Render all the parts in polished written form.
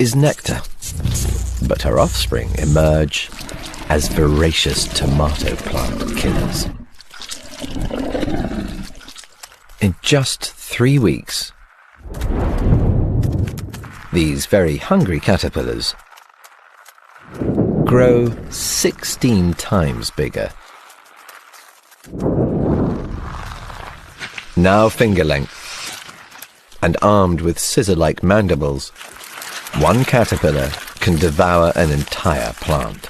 is nectar, but her offspring emerge as voracious tomato plant killers. In just 3 weeks, these very hungry caterpillars grow 16 times bigger. Now finger length and armed with scissor-like mandibles, one caterpillar can devour an entire plant.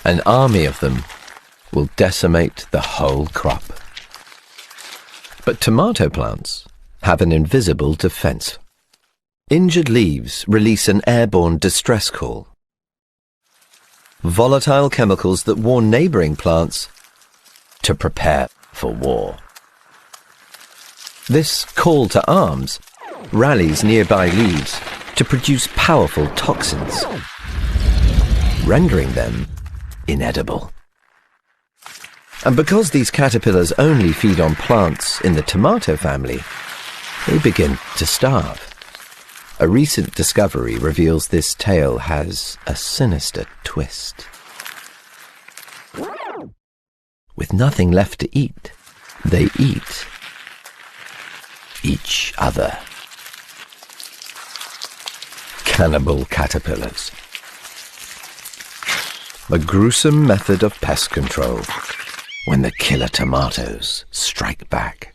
An army of them will decimate the whole crop. But tomato plants have an invisible defense. Injured leaves release an airborne distress call. Volatile chemicals that warn neighboring plants to prepare for war. This call to arms rallies nearby leaves to produce powerful toxins, rendering them inedible. And because these caterpillars only feed on plants in the tomato family, they begin to starve. A recent discovery reveals this tale has a sinister twist. With nothing left to eat, they eat each other. Cannibal caterpillars. A gruesome method of pest control when the killer tomatoes strike back.